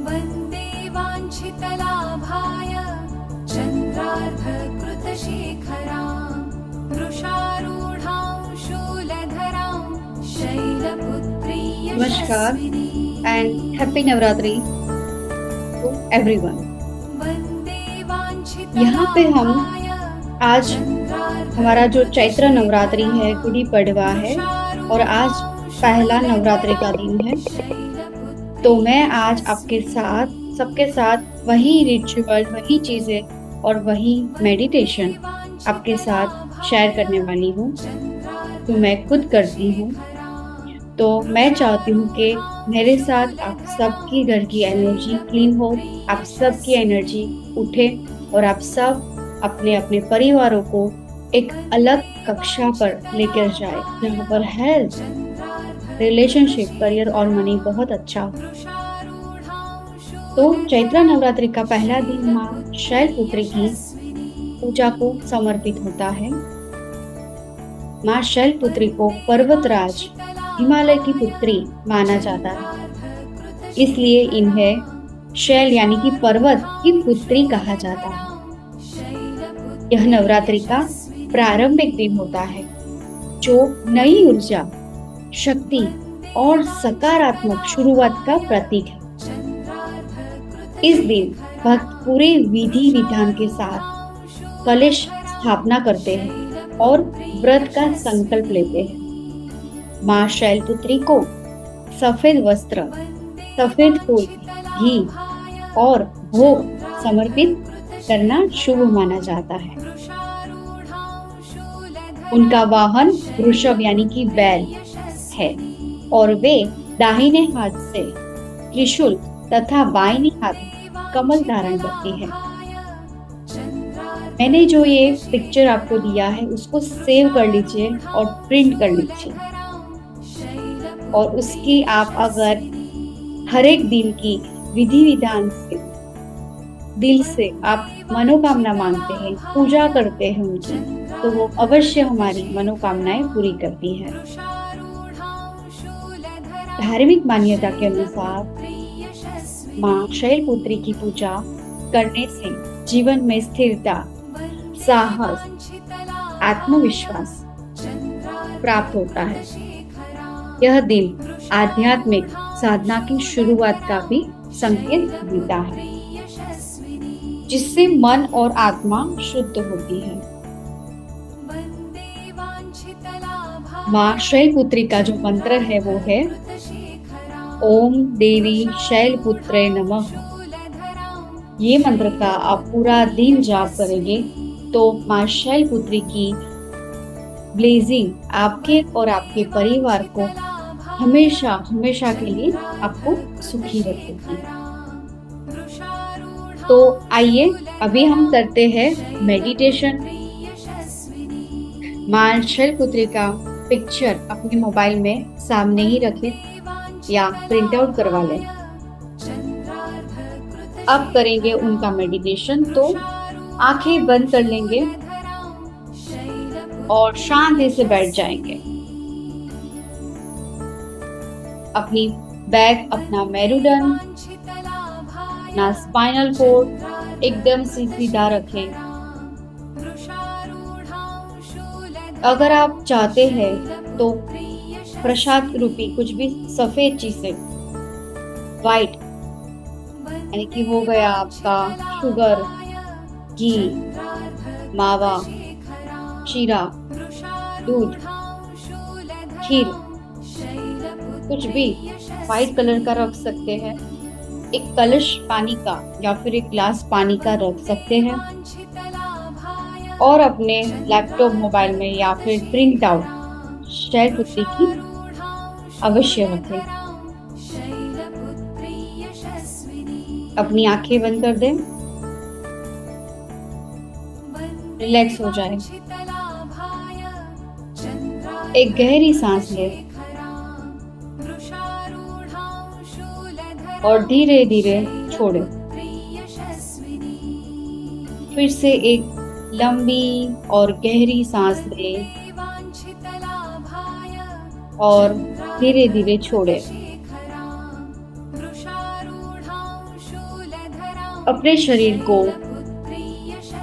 वन्दे वाञ्छितलाभाय चन्द्रार्धकृतशेखरां वृषारूढां शूलधरां शैलपुत्री नमस्कार यशस्विनी। And happy Navratri to everyone. यहाँ पे हम आज हमारा जो चैत्र नवरात्रि है, गुड़ी पड़वा है और आज पहला नवरात्रि का दिन है। तो मैं आज आपके साथ सबके साथ वही रिचुअल, वही चीज़ें और वही मेडिटेशन आपके साथ शेयर करने वाली हूँ। तो मैं खुद करती हूँ, तो मैं चाहती हूँ कि मेरे साथ आप सबकी घर की एनर्जी क्लीन हो, आप सबकी एनर्जी उठे और आप सब अपने अपने परिवारों को एक अलग कक्षा पर लेकर जाए जहाँ पर हेल्थ, रिलेशनशिप, करियर और मनी बहुत अच्छा हो। तो चैत्र नवरात्रि का पहला दिन माँ शैलपुत्री की पूजा को समर्पित होता है। माँ शैलपुत्री को पर्वतराज, हिमालय की पुत्री माना जाता है, इसलिए इन्हें शैल यानी कि पर्वत की पुत्री कहा जाता है। यह नवरात्रि का प्रारंभिक दिन होता है जो नई ऊर्जा, शक्ति और सकारात्मक शुरुआत का प्रतीक है। इस दिन भक्त पूरे विधि विधान के साथ कलश स्थापना करते हैं और व्रत का संकल्प लेते हैं। माँ शैलपुत्री को सफेद वस्त्र, सफेद फूल, घी और भोग समर्पित करना शुभ माना जाता है। उनका वाहन वृषभ यानी कि बैल है और वे दाहिने हाथ से त्रिशूल तथा बाईं हाथ कमल धारण करती है। मैंने जो ये पिक्चर आपको दिया है उसको सेव कर लीजिए और प्रिंट कर लीजिए, और उसकी आप अगर हर एक दिन की विधि विधान से दिल से आप मनोकामना मांगते हैं, पूजा करते हैं उनकी, तो वो अवश्य हमारी मनोकामनाएं पूरी करती है। धार्मिक मान्यता के अनुसार माँ शैलपुत्री की पूजा करने से जीवन में स्थिरता, साहस, आत्मविश्वास प्राप्त होता है। यह दिन आध्यात्मिक साधना की शुरुआत का भी संकेत देता है, जिससे मन और आत्मा शुद्ध होती है। माँ शैलपुत्री का जो मंत्र है वो है ओम देवी शैलपुत्रे नमः। ये मंत्र का आप पूरा दिन जाप करेंगे तो माँ शैलपुत्री की ब्लेसिंग आपके और आपके परिवार को हमेशा हमेशा के लिए आपको सुखी रखेगी। तो आइए अभी हम करते हैं मेडिटेशन। माँ शैलपुत्री का पिक्चर अपने मोबाइल में सामने ही रखें या प्रिंट आउट करवा लें। अब करेंगे उनका मेडिटेशन, तो आंखें बंद कर लेंगे और शांति से बैठ जाएंगे। अपनी बैक, अपना मेरुदंड, अपना स्पाइनल कोड एकदम सीधा रखें। अगर आप चाहते हैं तो प्रसाद रूपी कुछ भी सफेद चीजें, वाइट यानी कि हो गया आपका शुगर, घी, मावा, शीरा, दूध, खीर, कुछ भी वाइट कलर का रख सकते हैं। एक कलश पानी का या फिर एक ग्लास पानी का रख सकते हैं और अपने लैपटॉप, मोबाइल में या फिर प्रिंट आउट शैलपुत्री की अवश्य रखें। अपनी आंखें बंद कर दें, रिलैक्स हो जाए। एक गहरी सांस लें और धीरे धीरे छोड़ें। फिर से एक लंबी और गहरी सांस लें और धीरे धीरे छोड़े। अपने शरीर को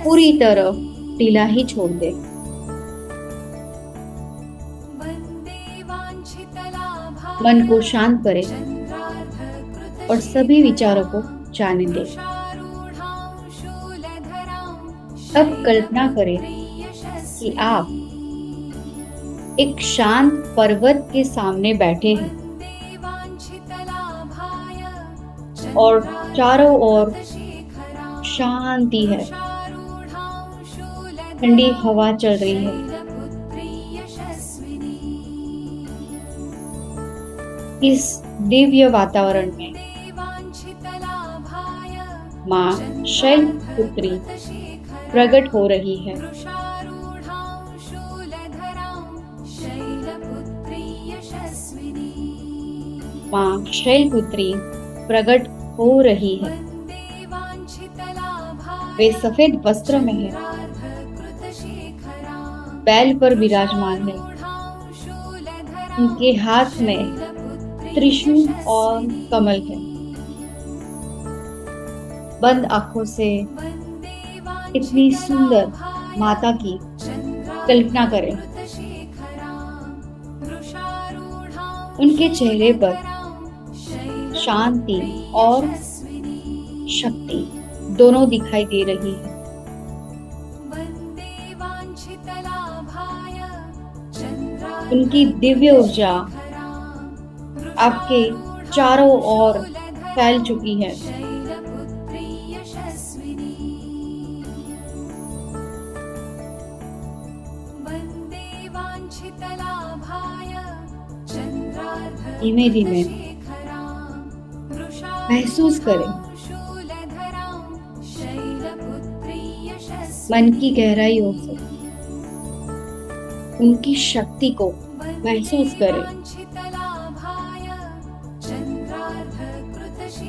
पूरी तरह ढीला ही छोड़ दे। मन को शांत करे और सभी विचारों को जाने दे। अब कल्पना करें कि आप एक शांत पर्वत के सामने बैठे हैं और चारों ओर शांति है। ठंडी हवा चल रही है। इस दिव्य वातावरण में माँ शैलपुत्री प्रकट हो रही है। माँ शैलपुत्री प्रकट हो रही है। वे सफेद वस्त्र में है, बैल पर विराजमान है। उनके हाथ में त्रिशूल और कमल है। बंद आंखों से इतनी सुंदर माता की कल्पना करें। उनके चेहरे पर शांति और शक्ति दोनों दिखाई दे रही है। उनकी दिव्य ऊर्जा आपके चारों ओर फैल चुकी है। धीमे धीमे महसूस करें मन की गहराइयों से उनकी शक्ति को महसूस करें।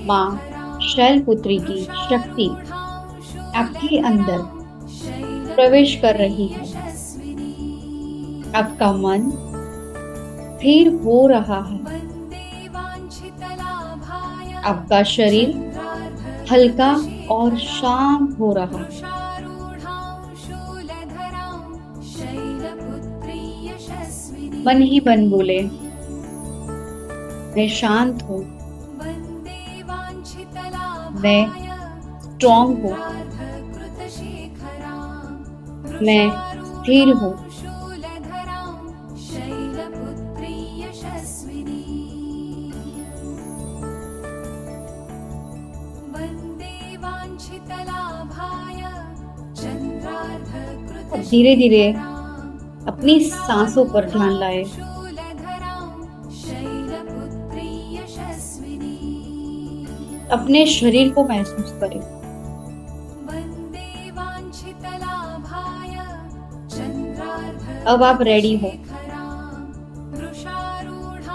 माँ शैलपुत्री की शक्ति आपके अंदर प्रवेश कर रही है। आपका मन स्थिर हो रहा है। आपका शरीर हल्का और शांत हो रहा है। मन ही मन बोले, मैं शांत हूँ, मैं स्ट्रॉन्ग हूँ, मैं स्थिर हूँ। धीरे धीरे अपनी सांसों पर ध्यान लाए। अपने शरीर को महसूस करें। अब आप रेडी हो,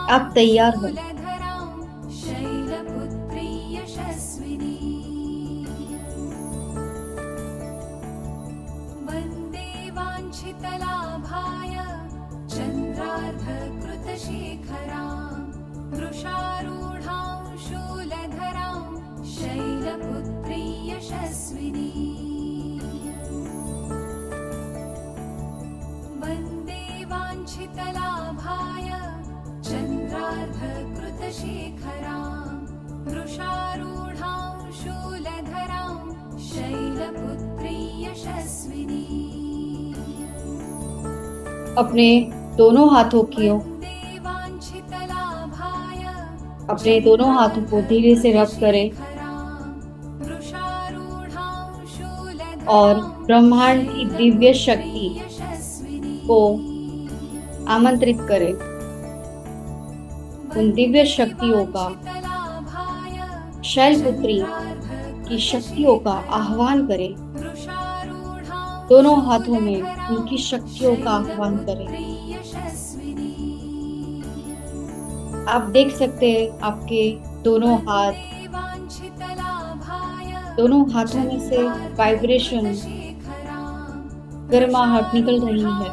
आप तैयार हो। अपने दोनों हाथों को धीरे से रब करें और ब्रह्मांड की दिव्य शक्ति को आमंत्रित करें। उन दिव्य शक्तियों का, शैलपुत्री की शक्तियों का आह्वान करें। दोनों हाथों में उनकी शक्तियों का आह्वान करें। आप देख सकते हैं आपके दोनों हाथों में से वाइब्रेशन, गर्माहट निकल रही है।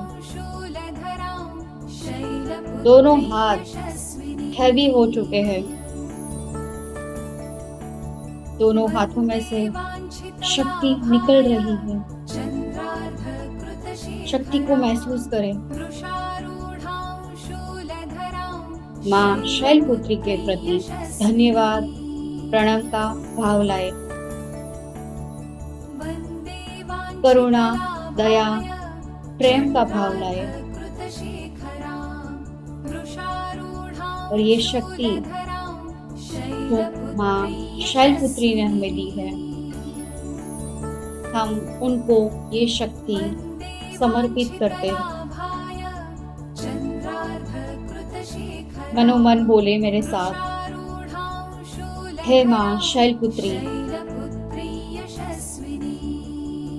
दोनों हाथ हैवी हो चुके हैं। दोनों हाथों में से शक्ति निकल रही है। शक्ति को महसूस करें। माँ शैलपुत्री के प्रति धन्यवाद, प्रणाम का भाव लाए। करुणा, दया, प्रेम का भाव लाए। और ये शक्ति जो माँ शैलपुत्री ने हमें दी है, हम उनको ये शक्ति समर्पित करते हैं। मनोमन बोले मेरे साथ, हे माँ शैलपुत्री,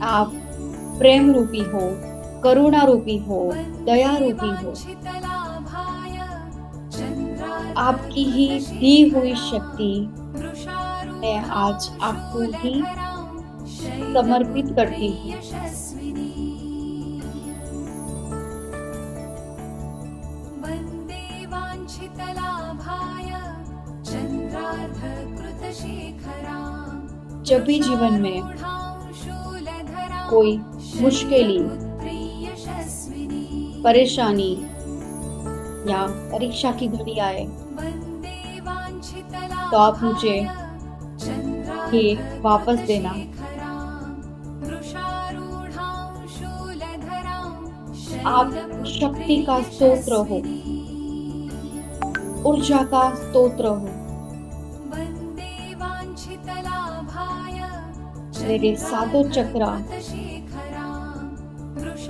आप प्रेम रूपी हो, करुणा रूपी हो, दया रूपी हो। आपकी ही दी हुई शक्ति मैं आज आपको ही समर्पित करती हूँ। जब भी जीवन में कोई मुश्किल, परेशानी या परीक्षा की घड़ी आए, तो आप मुझे ये वापस देना। आप शक्ति का स्तोत्र हो, ऊर्जा का स्तोत्र हो। मेरे सातों चक्रा,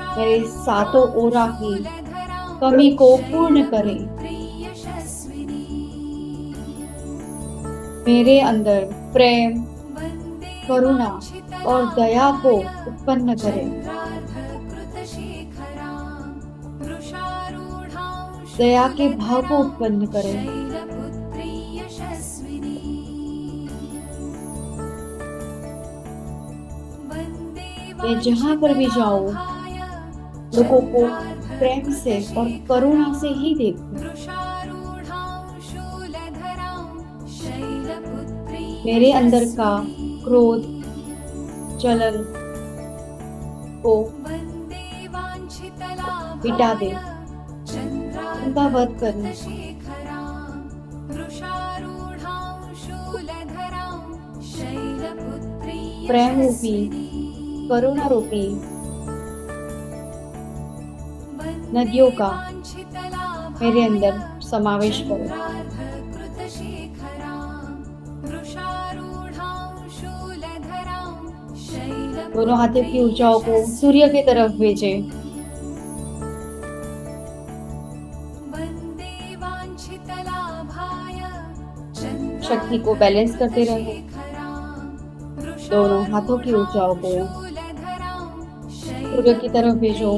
मेरे सातों ओरा की कमी को पूर्ण करें। मेरे अंदर प्रेम, करुणा और दया को उत्पन्न करें। दया के भाव को उत्पन्न करें। मैं जहाँ पर भी जाऊं, लोगों को प्रेम से और करुणा से ही देखूं। मेरे अंदर का क्रोध, जलन को मिटा दे, उनका वध करें। प्रेम रूपी, करुणा रूपी नदियों का मेरे अंदर समावेश करो। दोनों हाथों की ऊर्जाओं को सूर्य की तरफ भेजे। शक्ति को बैलेंस करते रहो। दोनों हाथों की ऊर्जाओं को सूर्य की तरफ भेजो।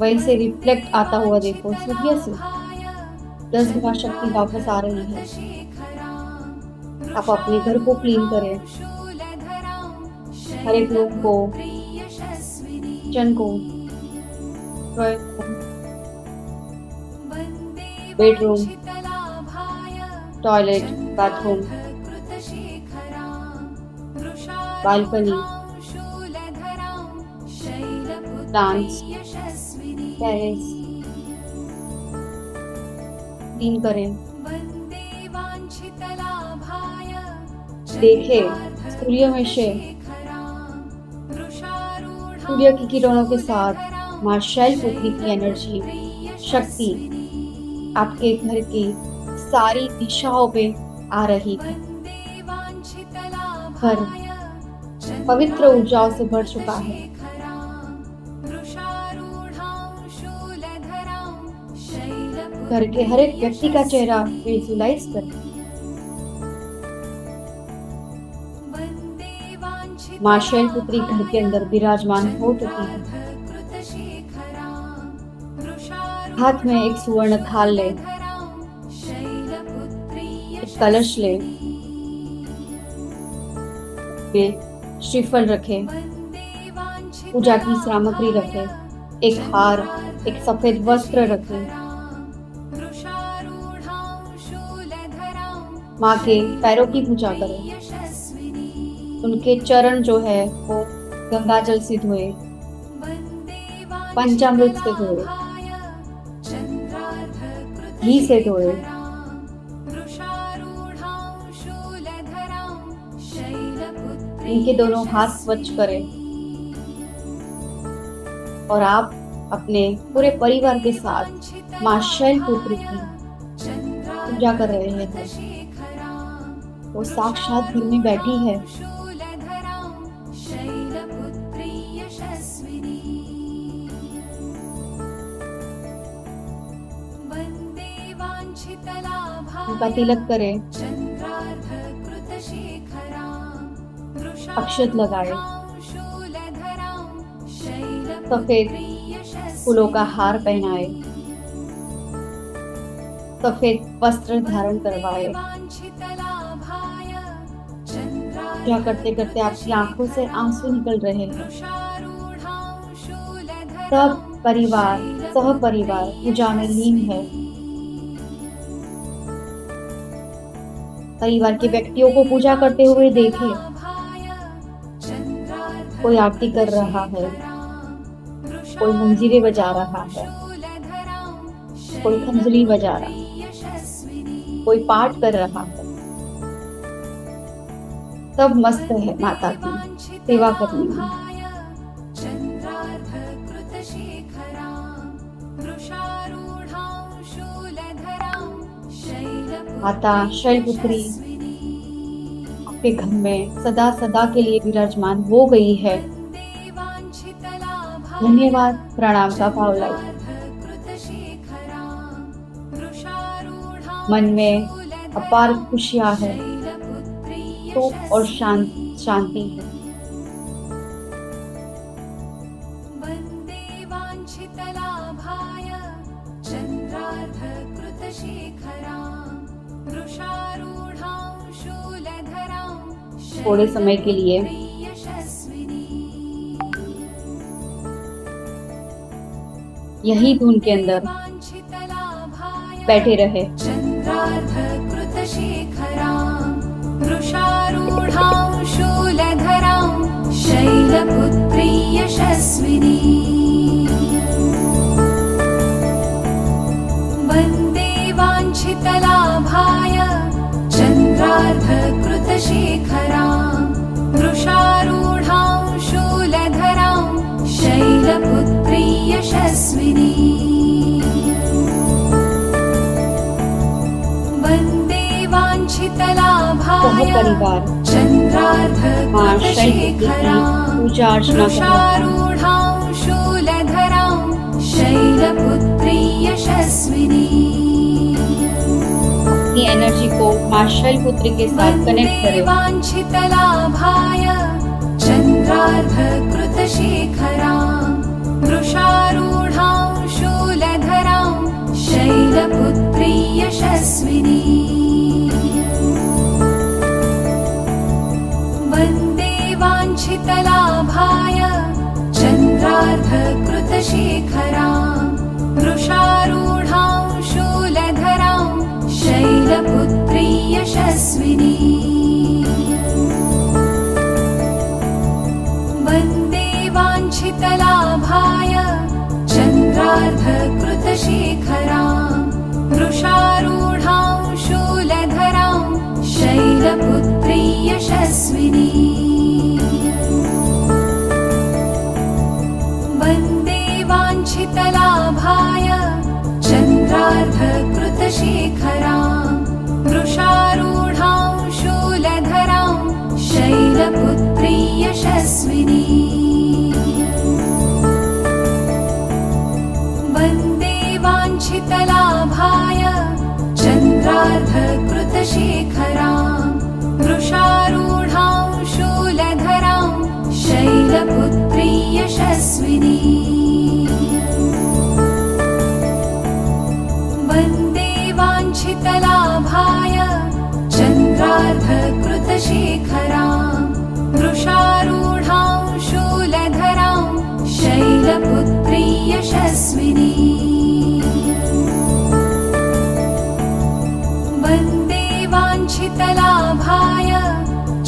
वहीं से रिफ्लेक्ट आता हुआ देखो, सूर्य से 10 गुना शक्ति वापस आ रही है। आप अपने घर को क्लीन करें, हर एक रूम को, किचन को, bedroom, toilet, bathroom, balcony, plants, terrace clean करें। देखे सूर्य में से सूर्य की किरणों के साथ माँ शैलपुत्री की एनर्जी, शक्ति आपके घर की सारी दिशाओं पे आ रही है। घर पवित्र ऊर्जाओं से भर चुका है। घर के हर एक व्यक्ति का चेहरा विजुलाइज करें। माँ शैलपुत्री घर के अंदर विराजमान हो चुकी है। हाथ में एक सुवर्ण थाल ले, एक कलश ले, वे श्रीफल रखे, पूजा की सामग्री रखे, एक हार, एक सफेद वस्त्र रखे। माँ के पैरों की पूजा करें, उनके चरण जो है वो गंगा जल से धोए, पंचामृत से धोए, घी से धोए, इनके दोनों हाथ स्वच्छ करें और आप अपने पूरे परिवार के साथ माँ शैलपुत्री की पूजा कर रहे हैं। वो साक्षात घर में बैठी है। उनका तिलक करें, अक्षत लगाए, सफेद फूलों का हार पहनाए, सफेद वस्त्र धारण करवाए। पूजा करते करते आपकी आंखों से आंसू निकल रहे हैं। सब परिवार सह परिवार पूजा में लीन है। परिवार के व्यक्तियों को पूजा करते हुए देखे, कोई आरती कर रहा है, कोई मंजीरे बजा रहा है, कोई खंजरी बजा रहा है, कोई पाठ कर रहा है। सब मस्त है माता की सेवा करने में। माता शैलपुत्री आपके घर में सदा सदा के लिए विराजमान हो गई है। धन्यवाद, प्रणाम का भाव लाई। मन में अपार खुशियां है, सुख और शांति है। थोड़े समय के लिए यही धुन के अंदर बैठे रहे। वृषारूढां शूलधरां शैलपुत्री यशस्विनी वन्दे वाञ्छितलाभाय चन्द्रार्धकृतशेखरां वृषारूढां शूलधरां शैलपुत्री यशस्विनी परिवार माँ शैलपुत्री की पूजा अर्चना वृषारूढां शूलधरां शैलपुत्री यशस्विनी अपनी एनर्जी को माँ शैलपुत्री के साथ कनेक्ट करें। वाञ्छितलाभाय चन्द्रार्धकृतशेखरां वृषारूढां शूलधरां शैलपुत्री यशस्विनी वन्दे वाञ्छितलाभाय चन्द्रार्धकृतशेखरां वृषारूढां शूलधरां शैलपुत्री यशस्विनी वन्दे वाञ्छितलाभाय चन्द्रार्धकृतशेखरां वृषारूढां शूलधरां शैलपुत्री यशस्विनी वन्दे वाञ्छितलाभाय चन्द्रार्धकृतशेखरां वृषारूढां शूलधरां शैलपुत्री यशस्विनी वन्दे वाञ्छितलाभाय चन्द्रार्धकृतशेखरां वृषारूढां शूलधरां शैलपुत्री यशस्विनी वन्दे वाञ्छितलाभाय चन्द्रार्धकृतशेखरां वृषारूढां शूलधरां यशस्विनी वन्दे वाञ्छितलाभाय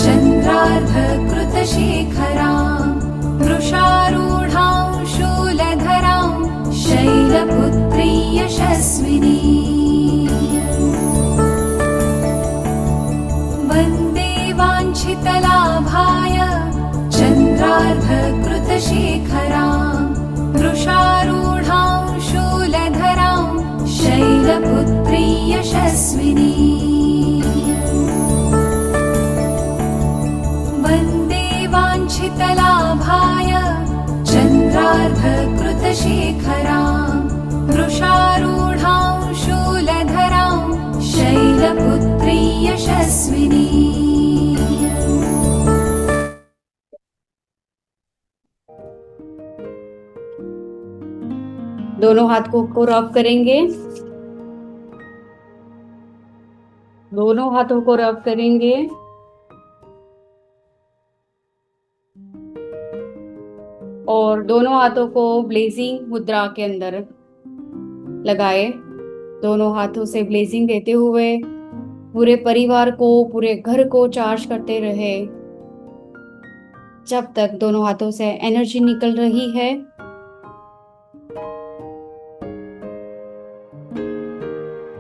चन्द्रार्धकृतशेखरां वृषारूढां शूलधरां शैलपुत्री यशस्विनी वन्दे वाञ्छितलाभाय चन्द्रार्धकृतशेखरां वृषारूढां शूलधरां शैलपुत्री यशस्विनी वन्दे वाञ्छितलाभाय चन्द्रार्धकृतशेखरां वृषारूढां शूलधरां शैलपुत्री यशस्विनी दोनों हाथ को रब करेंगे। दोनों हाथों को रब करेंगे और दोनों हाथों को ब्लेजिंग मुद्रा के अंदर लगाए। दोनों हाथों से ब्लेजिंग देते हुए पूरे परिवार को, पूरे घर को चार्ज करते रहे जब तक दोनों हाथों से एनर्जी निकल रही है।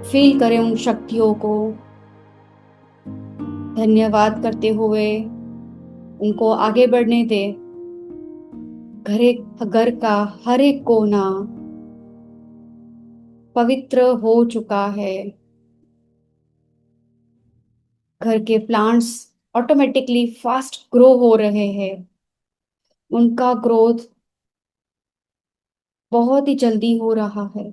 फील करें उन शक्तियों को, धन्यवाद करते हुए उनको आगे बढ़ने दे। घर का हर एक कोना पवित्र हो चुका है। घर के प्लांट्स ऑटोमेटिकली फास्ट ग्रो हो रहे हैं। उनका ग्रोथ बहुत ही जल्दी हो रहा है।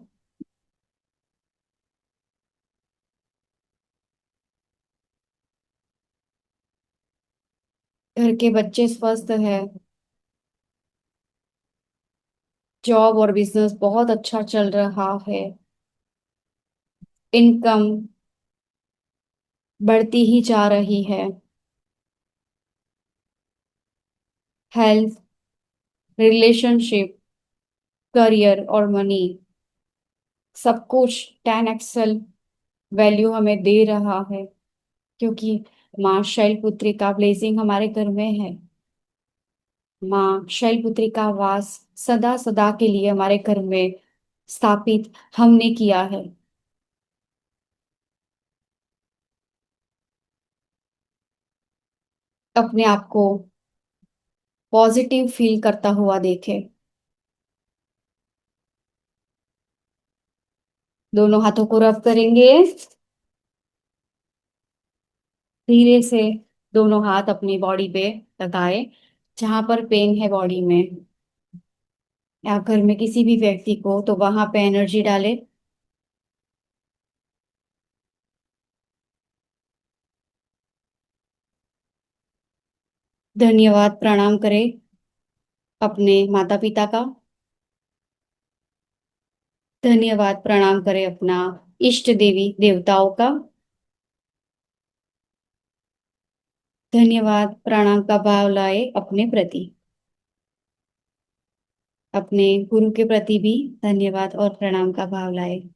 घर के बच्चे स्वस्थ हैं। जॉब और बिजनेस बहुत अच्छा चल रहा है। इनकम बढ़ती ही जा रही है। हेल्थ, रिलेशनशिप, करियर और मनी सब कुछ 10 एक्सेल वैल्यू हमें दे रहा है, क्योंकि माँ शैलपुत्री का ब्लेसिंग हमारे घर में है। माँ शैलपुत्री का वास सदा सदा के लिए हमारे घर में स्थापित हमने किया है। अपने आप को पॉजिटिव फील करता हुआ देखे। दोनों हाथों को रब करेंगे। धीरे से दोनों हाथ अपनी बॉडी पे लगाए, जहां पर पेन है बॉडी में या घर में किसी भी व्यक्ति को, तो वहां पे एनर्जी डाले। धन्यवाद प्रणाम करें अपने माता पिता का। धन्यवाद प्रणाम करें अपना इष्ट देवी देवताओं का। धन्यवाद प्रणाम का भाव लाए अपने प्रति, अपने गुरु के प्रति भी धन्यवाद और प्रणाम का भाव लाए।